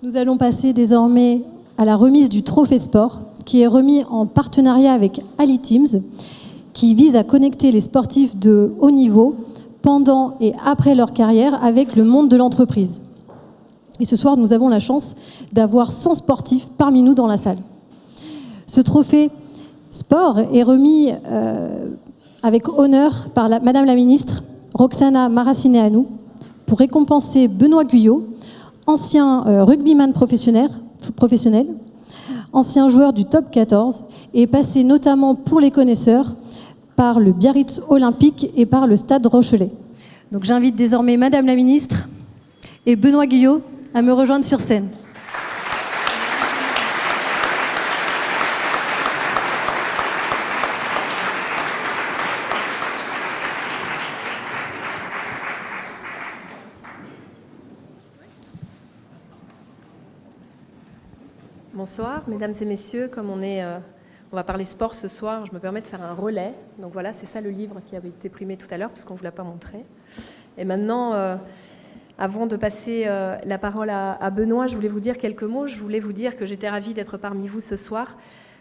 Nous allons passer désormais à la remise du Trophée Sport, qui est remis en partenariat avec Ali Teams, qui vise à connecter les sportifs de haut niveau pendant et après leur carrière avec le monde de l'entreprise. Et ce soir, nous avons la chance d'avoir 100 sportifs parmi nous dans la salle. Ce trophée sport est remis avec honneur par Madame la ministre Roxana Maracineanu pour récompenser Benoît Guyot, ancien rugbyman professionnel, ancien joueur du top 14 et passé notamment pour les connaisseurs par le Biarritz Olympique et par le Stade Rochelet. Donc j'invite désormais Madame la ministre et Benoît Guyot à me rejoindre sur scène. Bonsoir, mesdames et messieurs. Comme on va parler sport ce soir, je me permets de faire un relais. Donc voilà, c'est ça le livre qui avait été primé tout à l'heure, parce qu'on ne vous l'a pas montré. Et maintenant, avant de passer la parole à Benoît, je voulais vous dire quelques mots. Je voulais vous dire que j'étais ravie d'être parmi vous ce soir,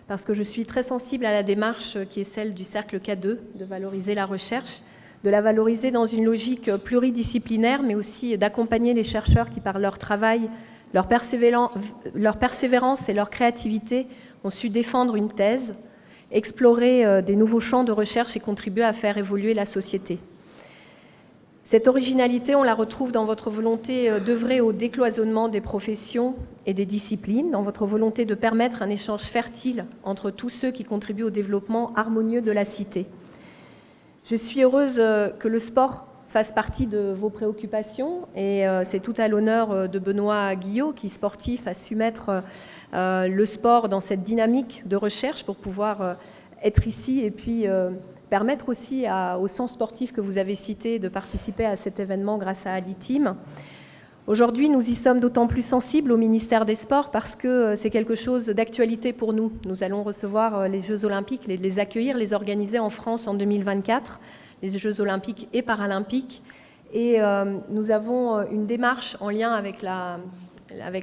parce que je suis très sensible à la démarche qui est celle du Cercle K2, de valoriser la recherche, de la valoriser dans une logique pluridisciplinaire, mais aussi d'accompagner les chercheurs qui, par leur travail, leur persévérance et leur créativité ont su défendre une thèse, explorer des nouveaux champs de recherche et contribuer à faire évoluer la société. Cette originalité, on la retrouve dans votre volonté d'œuvrer au décloisonnement des professions et des disciplines, dans votre volonté de permettre un échange fertile entre tous ceux qui contribuent au développement harmonieux de la cité. Je suis heureuse que le sport fasse partie de vos préoccupations et c'est tout à l'honneur de Benoît Guyot qui, sportif, a su mettre le sport dans cette dynamique de recherche pour pouvoir être ici et puis permettre aussi aux 100 sportifs que vous avez cités de participer à cet événement grâce à Ali Team. Aujourd'hui, nous y sommes d'autant plus sensibles au ministère des Sports parce que c'est quelque chose d'actualité pour nous. Nous allons recevoir les Jeux Olympiques, les accueillir, les organiser en France en 2024. Les Jeux Olympiques et Paralympiques. Et nous avons une démarche en lien avec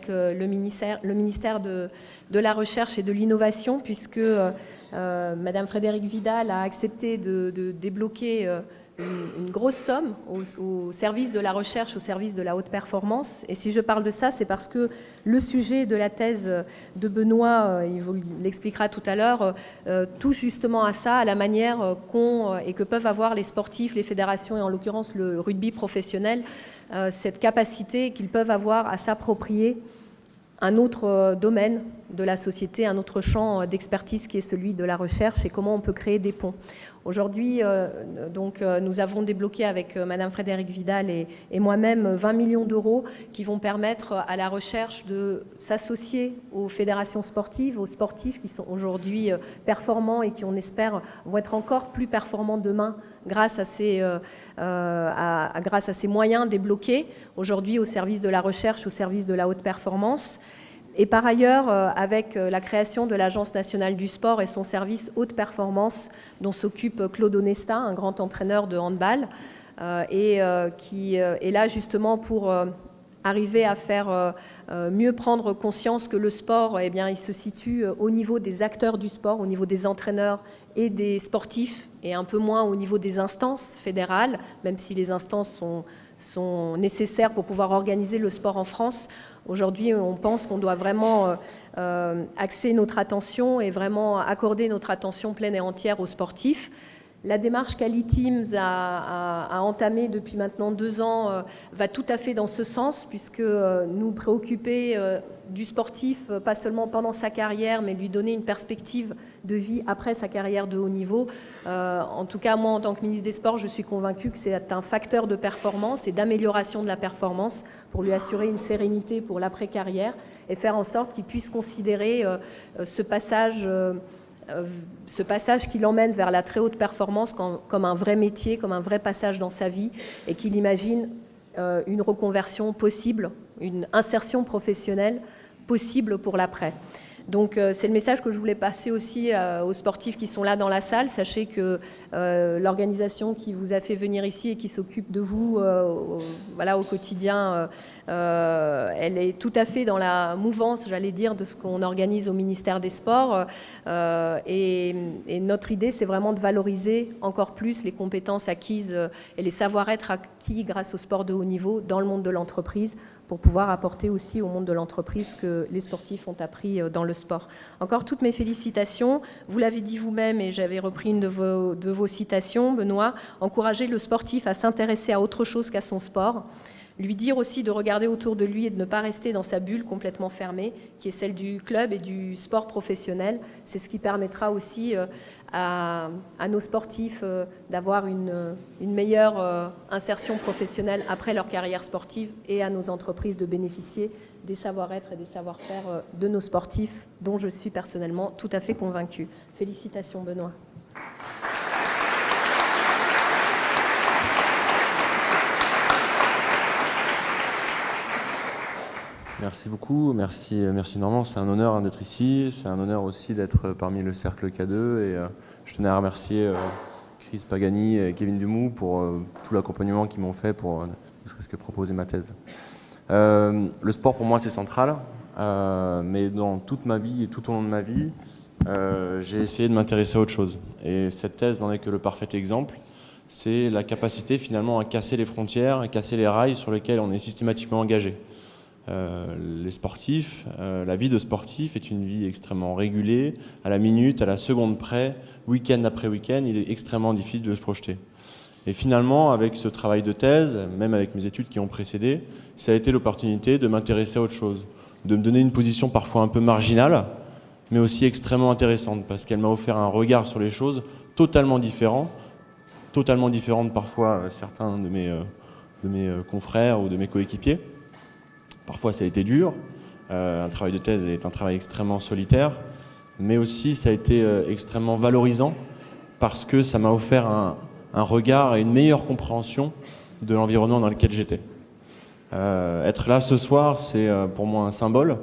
le ministère de la Recherche et de l'Innovation, puisque Madame Frédérique Vidal a accepté de débloquer une grosse somme au service de la recherche, au service de la haute performance. Et si je parle de ça, c'est parce que le sujet de la thèse de Benoît, il vous l'expliquera tout à l'heure, touche justement à ça, à la manière qu'ont et que peuvent avoir les sportifs, les fédérations et en l'occurrence le rugby professionnel, cette capacité qu'ils peuvent avoir à s'approprier un autre domaine de la société, un autre champ d'expertise qui est celui de la recherche et comment on peut créer des ponts. Aujourd'hui, nous avons débloqué avec Madame Frédérique Vidal et moi-même 20 millions d'euros qui vont permettre à la recherche de s'associer aux fédérations sportives, aux sportifs qui sont aujourd'hui performants et qui, on espère, vont être encore plus performants demain grâce à ces moyens débloqués aujourd'hui au service de la recherche, au service de la haute performance. Et par ailleurs, avec la création de l'Agence nationale du sport et son service haute performance, dont s'occupe Claude Onesta, un grand entraîneur de handball, qui est là justement pour arriver à faire mieux prendre conscience que le sport, eh bien, il se situe au niveau des acteurs du sport, au niveau des entraîneurs et des sportifs, et un peu moins au niveau des instances fédérales, même si les instances sont nécessaires pour pouvoir organiser le sport en France. Aujourd'hui, on pense qu'on doit vraiment axer notre attention et vraiment accorder notre attention pleine et entière aux sportifs. La démarche qu'Ali Teams a entamée depuis maintenant 2 ans va tout à fait dans ce sens, puisque nous préoccuper du sportif, pas seulement pendant sa carrière, mais lui donner une perspective de vie après sa carrière de haut niveau. En tout cas, moi, en tant que ministre des Sports, je suis convaincue que c'est un facteur de performance et d'amélioration de la performance pour lui assurer une sérénité pour l'après-carrière et faire en sorte qu'il puisse considérer ce passage qui l'emmène vers la très haute performance comme un vrai métier, comme un vrai passage dans sa vie, et qu'il imagine une reconversion possible, une insertion professionnelle possible pour l'après. Donc c'est le message que je voulais passer aussi aux sportifs qui sont là dans la salle. Sachez que l'organisation qui vous a fait venir ici et qui s'occupe de vous au quotidien Elle est tout à fait dans la mouvance, j'allais dire, de ce qu'on organise au ministère des Sports. Et notre idée, c'est vraiment de valoriser encore plus les compétences acquises et les savoir-être acquis grâce au sport de haut niveau dans le monde de l'entreprise, pour pouvoir apporter aussi au monde de l'entreprise ce que les sportifs ont appris dans le sport. Encore toutes mes félicitations. Vous l'avez dit vous-même, et j'avais repris une de vos citations, Benoît, encourager le sportif à s'intéresser à autre chose qu'à son sport. Lui dire aussi de regarder autour de lui et de ne pas rester dans sa bulle complètement fermée, qui est celle du club et du sport professionnel. C'est ce qui permettra aussi à nos sportifs d'avoir une meilleure insertion professionnelle après leur carrière sportive, et à nos entreprises de bénéficier des savoir-être et des savoir-faire de nos sportifs, dont je suis personnellement tout à fait convaincue. Félicitations, Benoît. Merci beaucoup, merci Normand, c'est un honneur d'être ici, c'est un honneur aussi d'être parmi le cercle K2, et je tenais à remercier Chris Pagani et Kevin Dumou pour tout l'accompagnement qu'ils m'ont fait pour ne serait-ce que proposer ma thèse. Le sport pour moi c'est central, mais dans toute ma vie et tout au long de ma vie, j'ai essayé de m'intéresser à autre chose, et cette thèse n'en est que le parfait exemple. C'est la capacité finalement à casser les frontières, à casser les rails sur lesquels on est systématiquement engagé. Les sportifs, la vie de sportif est une vie extrêmement régulée, à la minute, à la seconde près, week-end après week-end, il est extrêmement difficile de se projeter. Et finalement, avec ce travail de thèse, même avec mes études qui ont précédé, ça a été l'opportunité de m'intéresser à autre chose, de me donner une position parfois un peu marginale, mais aussi extrêmement intéressante, parce qu'elle m'a offert un regard sur les choses totalement différent de parfois certains de mes confrères ou de mes coéquipiers. Parfois, ça a été dur. Un travail de thèse est un travail extrêmement solitaire, mais aussi ça a été extrêmement valorisant parce que ça m'a offert un regard et une meilleure compréhension de l'environnement dans lequel j'étais. Être là ce soir, c'est pour moi un symbole.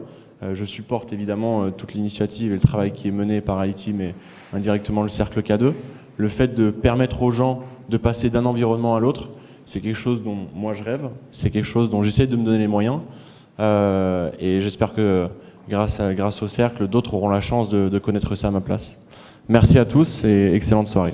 Je supporte évidemment toute l'initiative et le travail qui est mené par iTeam et indirectement le cercle K2. Le fait de permettre aux gens de passer d'un environnement à l'autre, c'est quelque chose dont moi je rêve, c'est quelque chose dont j'essaie de me donner les moyens. Et j'espère que grâce au cercle, d'autres auront la chance de connaître ça à ma place. Merci à tous et excellente soirée.